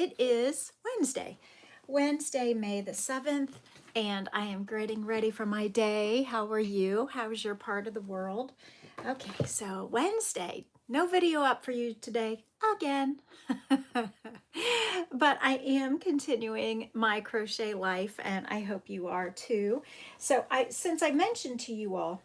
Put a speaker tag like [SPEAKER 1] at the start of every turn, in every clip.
[SPEAKER 1] It is Wednesday, May the 7th, and I am getting ready for my day. How are you? How's your part of the world? Okay, so Wednesday, no video up for you today again. But I am continuing my crochet life, and I hope you are too. So since I mentioned to you all,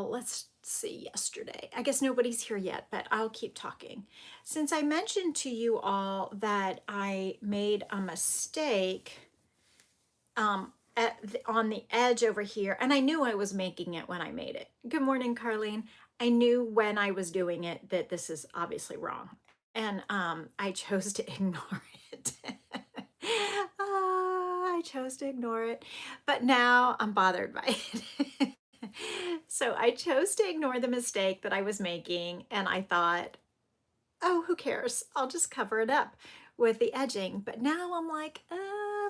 [SPEAKER 1] let's see, yesterday, I guess nobody's here yet, but I'll keep talking. Since I mentioned to you all that I made a mistake on the edge over here, and I knew I was making it when I made it. Good morning, Carlene. I knew when I was doing it that this is obviously wrong, and I chose to ignore it. I chose to ignore it, but now I'm bothered by it. So I chose to ignore the mistake that I was making, and I thought, oh, who cares? I'll just cover it up with the edging. But now I'm like,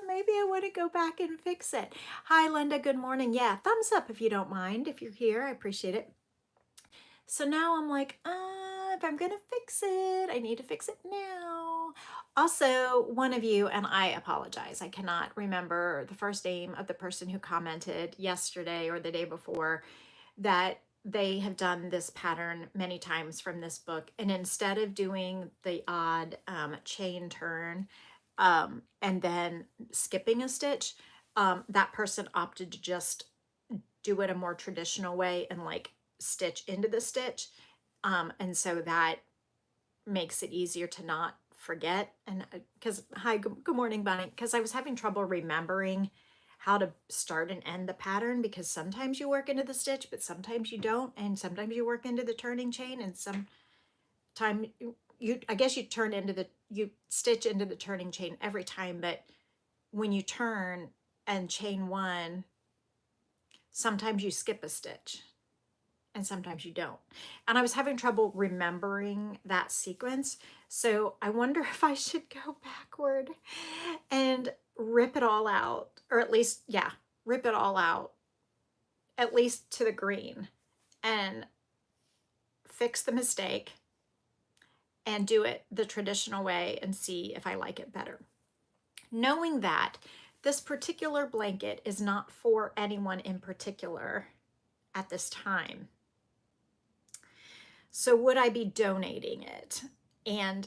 [SPEAKER 1] maybe I want to go back and fix it. Hi, Linda. Good morning. Yeah, thumbs up if you don't mind. If you're here, I appreciate it. So now I'm like, if I'm going to fix it, I need to fix it now. Also, one of you, and I apologize, I cannot remember the first name of the person who commented yesterday or the day before that they have done this pattern many times from this book. And instead of doing the odd chain turn and then skipping a stitch, that person opted to just do it a more traditional way and like stitch into the stitch. And so that makes it easier to not forget. And because, hi, good morning, Bonnie. Because I was having trouble remembering how to start and end the pattern, because sometimes you work into the stitch, but sometimes you don't. And sometimes you work into the turning chain, and sometimes I guess you stitch into the turning chain every time. But when you turn and chain one, sometimes you skip a stitch and sometimes you don't. And I was having trouble remembering that sequence. So I wonder if I should go backward and rip it all out, or at least, rip it all out, at least to the green, and fix the mistake and do it the traditional way and see if I like it better. Knowing that this particular blanket is not for anyone in particular at this time. So would I be donating it? And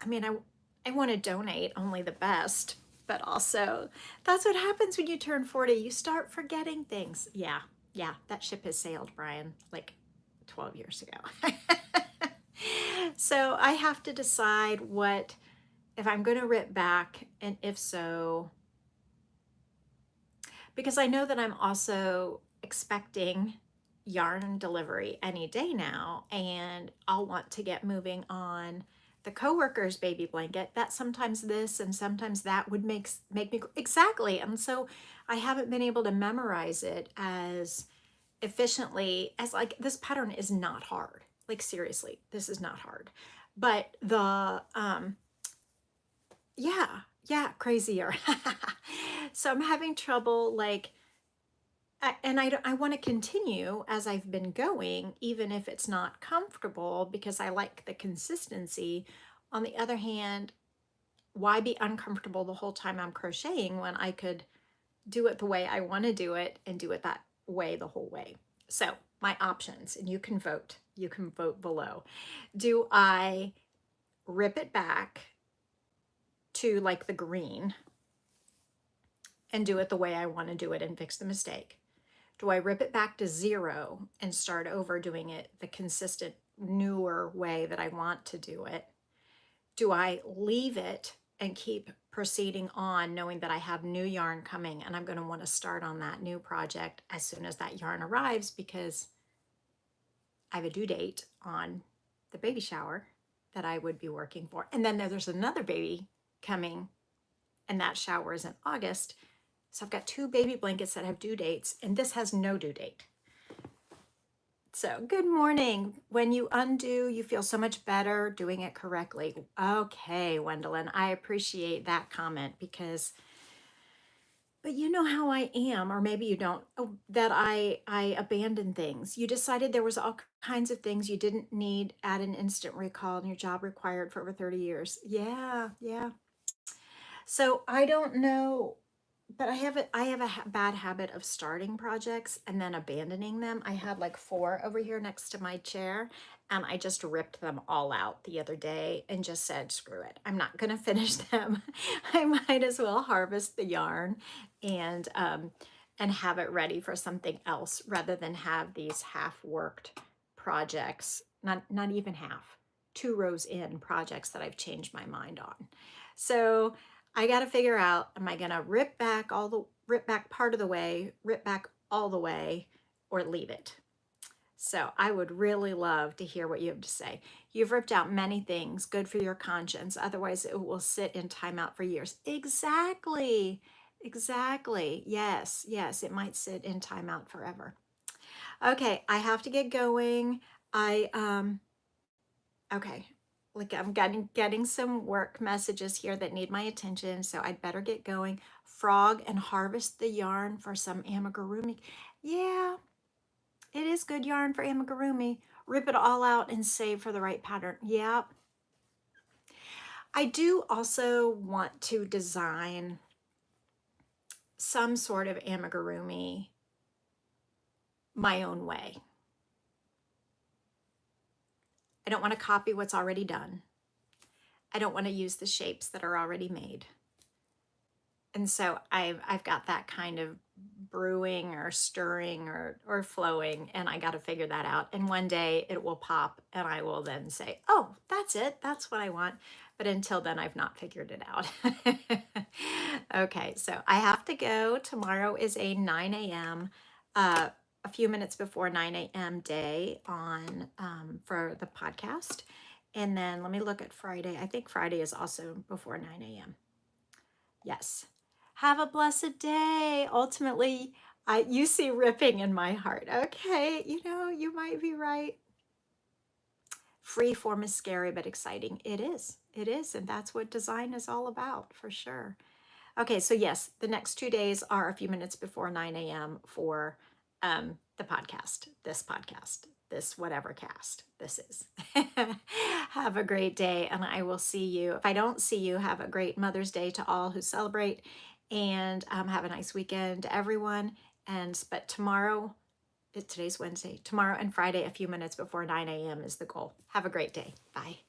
[SPEAKER 1] I mean, I want to donate only the best, but also that's what happens when you turn 40. You start forgetting things. Yeah, that ship has sailed, Brian, like 12 years ago. So I have to decide if I'm going to rip back, and if so, because I know that I'm also expecting yarn delivery any day now, and I'll want to get moving on the coworker's baby blanket. That sometimes this and sometimes that would make me exactly. And so I haven't been able to memorize it as efficiently as, like, this pattern is not hard. Like, seriously, this is not hard. But the crazier. So I'm having trouble, like, and I want to continue as I've been going, even if it's not comfortable, because I like the consistency. On the other hand, why be uncomfortable the whole time I'm crocheting when I could do it the way I want to do it and do it that way the whole way? So my options, and you can vote below. Do I rip it back to like the green and do it the way I want to do it and fix the mistake? Do I rip it back to 0 and start over doing it the consistent, newer way that I want to do it? Do I leave it and keep proceeding on, knowing that I have new yarn coming and I'm going to want to start on that new project as soon as that yarn arrives, because I have a due date on the baby shower that I would be working for. And then there's another baby coming, and that shower is in August. So I've got 2 baby blankets that have due dates, and this has no due date. So good morning. When you undo, you feel so much better doing it correctly. Okay, Wendelin, I appreciate that comment, because But you know how I am, or maybe you don't, that I abandon things. You decided there was all kinds of things you didn't need at an instant recall and your job required for over 30 years. Yeah, yeah. So I don't know, but I have a bad habit of starting projects and then abandoning them. I had like four over here next to my chair, and I just ripped them all out the other day and just said, screw it. I'm not going to finish them. I might as well harvest the yarn and um and have it ready for something else rather than have these half-worked projects, not even half, 2 rows in projects that I've changed my mind on. So I got to figure out, am I going to rip back part of the way, rip back all the way, or leave it? So I would really love to hear what you have to say. You've ripped out many things, good for your conscience. Otherwise, it will sit in timeout for years. Exactly. Exactly. Yes. Yes. It might sit in timeout forever. Okay. I have to get going. Okay. Like I'm getting some work messages here that need my attention, so I'd better get going. Frog and harvest the yarn for some amigurumi. Yeah, it is good yarn for amigurumi. Rip it all out and save for the right pattern. Yeah. I do also want to design some sort of amigurumi my own way. I don't want to copy what's already done. I don't want to use the shapes that are already made. And so I've got that kind of brewing or stirring or flowing, and I got to figure that out. And one day it will pop, and I will then say, "Oh, that's it. That's what I want." But until then, I've not figured it out. Okay, so I have to go. Tomorrow is a 9 a.m. A few minutes before 9 a.m. day on for the podcast. And then let me look at Friday. I think Friday is also before 9 a.m. Yes. Have a blessed day. Ultimately, you see ripping in my heart. Okay, you might be right. Free form is scary but exciting. It is. It is. And that's what design is all about, for sure. Okay, so yes, the next 2 days are a few minutes before 9 a.m. for the podcast, this whatever cast this is. Have a great day, and I will see you. If I don't see you, have a great Mother's Day to all who celebrate, and have a nice weekend to everyone. But tomorrow, today's Wednesday, tomorrow and Friday, a few minutes before 9 a.m. is the goal. Have a great day. Bye.